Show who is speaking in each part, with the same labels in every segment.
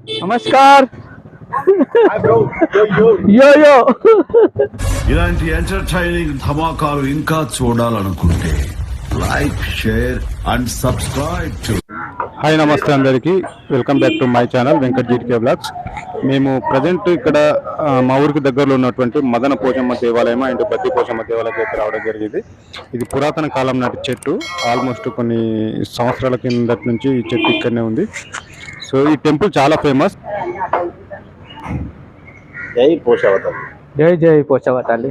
Speaker 1: నమస్కార్ యో యో
Speaker 2: ఇలాంటి ఎంటర్టైనింగ్ ధమాకాలు ఇంకా చూడాలనుకుంటే like share and subscribe to
Speaker 3: hi నమస్తే అందరికీ welcome back to my channel Venkat GTK vlogs. మేము ప్రజెంట్ ఇక్కడ మా ఊరికి దగ్గరలో ఉన్నటువంటి మదన పోచమ్మ దేవాలయం అండ్ బద్ది పోచమ్మ దేవాలయం దగ్గర రావడం జరిగింది. ఇది పురాతన కాలం నాటి చెట్టు, ఆల్మోస్ట్ కొన్ని సంవత్సరాల కిందటి నుంచి ఈ చెట్టు ఇక్కడనే ఉంది. సో ఈ టెంపుల్ చాలా ఫేమస్.
Speaker 1: జై పోచమ్మ తల్లి, జై జై పోచమ్మ తల్లి,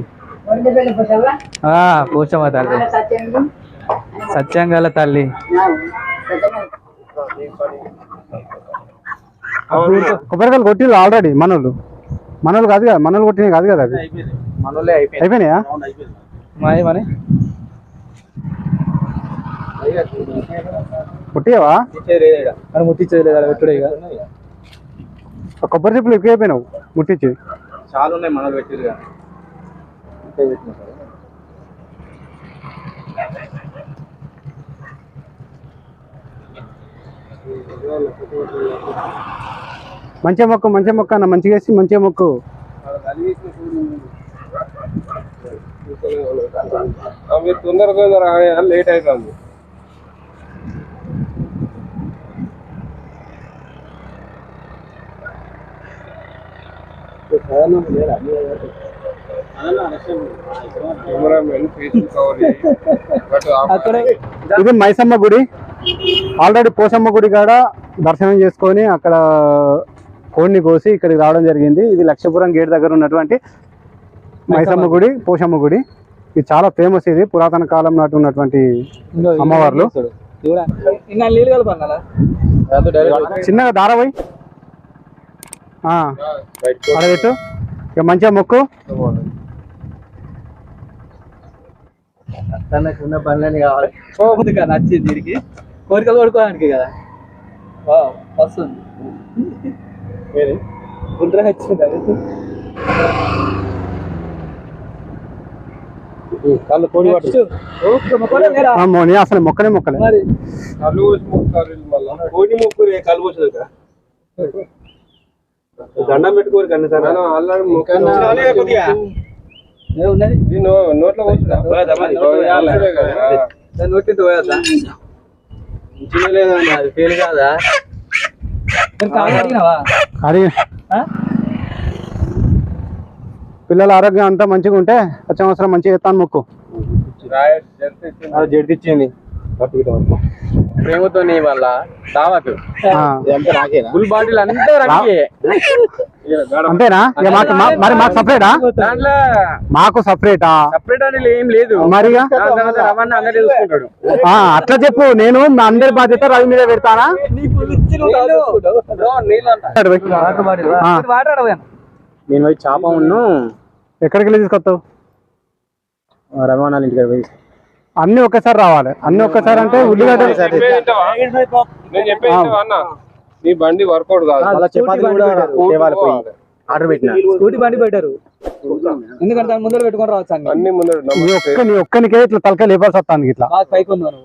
Speaker 1: పోచమ్మ తల్లి, సత్యంగల తల్లి.
Speaker 3: కొబ్బరికాయలు కొట్టిళ్ళు ఆల్రెడీ మనోళ్ళు కాదు కదా, మనోళ్ళు కొట్టినవి కాదు కదా, అది అయిపోయినాయా?
Speaker 1: మరి
Speaker 3: కొట్టియవా?
Speaker 1: ముట్టించేది పెట్టుడే.
Speaker 3: కొబ్బరి చెప్పులు ఎక్కువ అయిపోయినావు ముట్టించి.
Speaker 1: చాలా ఉన్నాయి మనలు పెట్టిరుగా.
Speaker 3: మంచిగా మొక్క అన్న, మంచిగా వేసి మంచిగా మొక్కు.
Speaker 4: మీరు తొందరగా లేట్ అవుతుంది.
Speaker 3: ఇది మైసమ్మ గుడి. ఆల్రెడీ పోచమ్మ గుడి కాడ దర్శనం చేసుకొని అక్కడ కోడిని కోసి ఇక్కడికి రావడం జరిగింది. ఇది లక్షపురం గేట్ దగ్గర ఉన్నటువంటి మైసమ్మ గుడి, పోచమ్మ గుడి. ఇది చాలా ఫేమస్. ఇది పురాతన కాలం నాటి ఉన్నటువంటి అమ్మవార్లు. చిన్నగా దారవై అడగట్టు ఇక మంచిగా మొక్కు.
Speaker 1: ఉన్న పనులని కావాలి నచ్చింది దీనికి, కోరికలు కొడుకోవడానికి కదా. వస్తుంది గుండ్ర వచ్చింది.
Speaker 3: అసలు మొక్కలే
Speaker 4: కళ్ళు మొక్కురు కళ్ళు పోసేది దండం పెట్టుకోరు కన్నా సార్. నోట్లో
Speaker 1: అది ఫెయిల్ కాదా?
Speaker 3: పిల్లల ఆరోగ్యం అంతా మంచిగా ఉంటే వచ్చే సంవత్సరం మంచిగా ఎత్తాను మొక్కు.
Speaker 1: జడితిచ్చింది ప్రేమతో వల్ల దావకు ఫుల్ బాటిల్
Speaker 3: అంతేనా? మరి మాకు సపరేటా? మాకు సపరేటా?
Speaker 1: సపరేట్ అని ఏం లేదు
Speaker 3: మరిగా. అట్లా చెప్పు, నేను అందరి బాధ్యత రవి మీద పెడతానా?
Speaker 1: నేను పోయి చేప ఉన్ను.
Speaker 3: ఎక్కడికి వెళ్ళి తీసుకొస్తావు?
Speaker 1: రవాణాలు ఇంటికి పోయి.
Speaker 3: అన్ని ఒక్కసారి రావాలి. అన్ని ఒక్కసారి అంటే ఉల్లిగడ్డ
Speaker 4: నీ బండి వర్కౌట్ కాదు.
Speaker 1: ఆర్డర్ పెట్టిన స్కూటీ బండి పెట్టారు, ఎందుకంటే దాని ముందర పెట్టుకొని రావచ్చు.
Speaker 4: అన్ని ముందర
Speaker 3: నీ ఒక్కనికే ఇట్లా తలకాయ లేపాల్సి వస్తాను. ఇట్లా
Speaker 1: పైకి ఉన్నాను,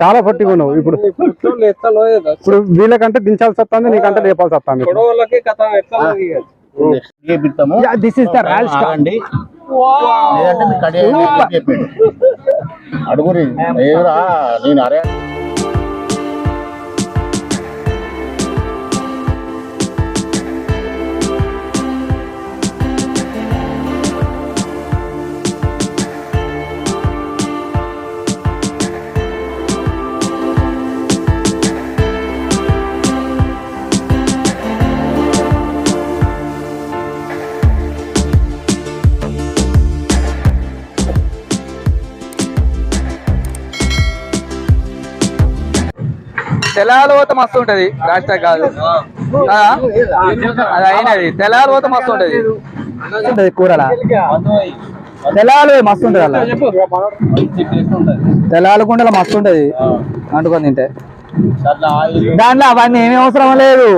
Speaker 3: చాలా పొట్టిగా ఉన్నావు. ఇప్పుడు వీళ్ళకంటే దించాల్సి వస్తుంది, నీకంటే లేపాల్సి వస్తుంది. This is the royal star.
Speaker 2: అడుగురి నేను అరే
Speaker 1: తెలాలు పోతే మస్తు ఉంటది. రాష్ట్ర కాదు అది అయినది. తెలాలు పోతే మస్తు ఉంటది కూరలా. తెలాలు మస్తు ఉంటది. అలా తెలాలు కుండలో మస్తు ఉంటది అంటుకొని తింటే. దాంట్లో అవన్నీ ఏమీ అవసరం లేదు,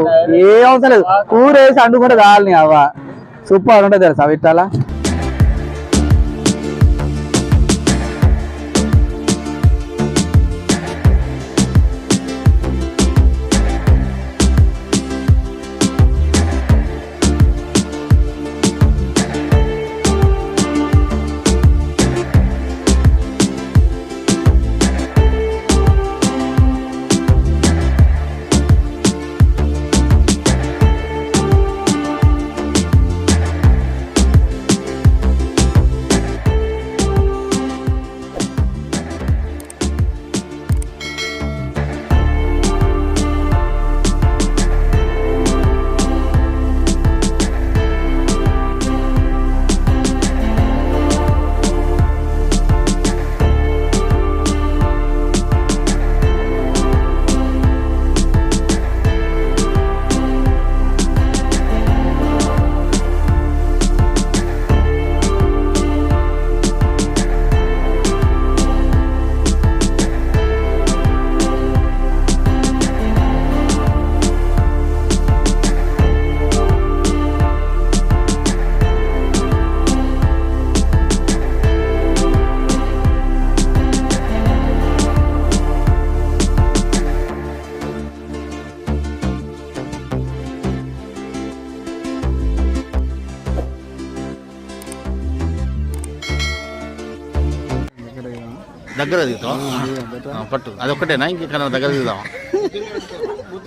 Speaker 1: ఏ అవసరం లేదు. కూర వేసి అంటుకుంటే దాల్ని అవ్వ సూపర్ ఉంటది తెలుసా విట్టాలా.
Speaker 2: దగ్గర దిగుతాం పట్టు అదొక్కటేనా ఇంకెక్కడ దగ్గర దిగుదామా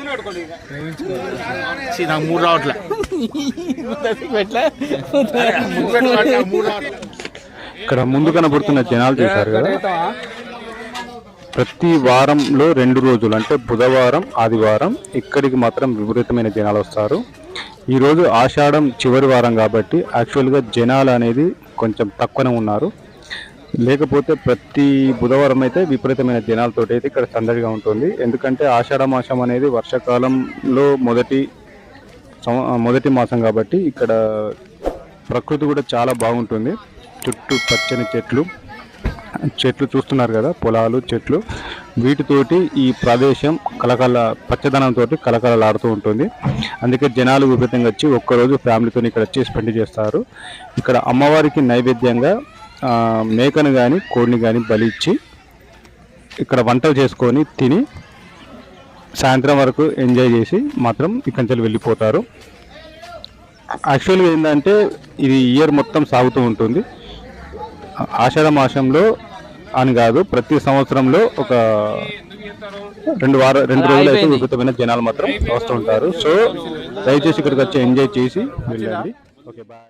Speaker 2: నాకు 3 రావట్లే
Speaker 3: ఇక్కడ ముందు కనబడుతున్న జనాలు చూశారు కదా, ప్రతి వారంలో 2 రోజులు అంటే బుధవారం ఆదివారం ఇక్కడికి మాత్రం విపరీతమైన జనాలు వస్తారు. ఈరోజు ఆషాఢం చివరి వారం కాబట్టి యాక్చువల్గా జనాలు అనేది కొంచెం తక్కువనే ఉన్నారు. లేకపోతే ప్రతి బుధవారం అయితే విపరీతమైన జనాలతోటి అయితే ఇక్కడ సందడిగా ఉంటుంది. ఎందుకంటే ఆషాఢ మాసం అనేది వర్షాకాలంలో మొదటి మాసం కాబట్టి ఇక్కడ ప్రకృతి కూడా చాలా బాగుంటుంది. చుట్టూ పచ్చని చెట్లు చూస్తున్నారు కదా, పొలాలు చెట్లు, వీటితోటి ఈ ప్రదేశం పచ్చదనంతో కలకలలాడుతూ ఉంటుంది. అందుకే జనాలు విపరీతంగా వచ్చి ఒక్కరోజు ఫ్యామిలీతో ఇక్కడ వచ్చి స్పెండ్ చేస్తారు. ఇక్కడ అమ్మవారికి నైవేద్యంగా మేకను కానీ కోడిని కానీ బలి ఇచ్చి ఇక్కడ వంటలు చేసుకొని తిని సాయంత్రం వరకు ఎంజాయ్ చేసి మాత్రం ఇక్కడి నుంచి వెళ్ళిపోతారు. యాక్చువల్గా ఏంటంటే ఇది ఇయర్ మొత్తం సాగుతూ ఉంటుంది. ఆషాఢ మాసంలో అని కాదు, ప్రతి సంవత్సరంలో ఒక 2 రోజులు అయితే విపరీతమైన జనాలు మాత్రం వస్తూ ఉంటారు. సో దయచేసి ఇక్కడికి వచ్చి ఎంజాయ్ చేసి వెళ్ళండి. Okay, bye.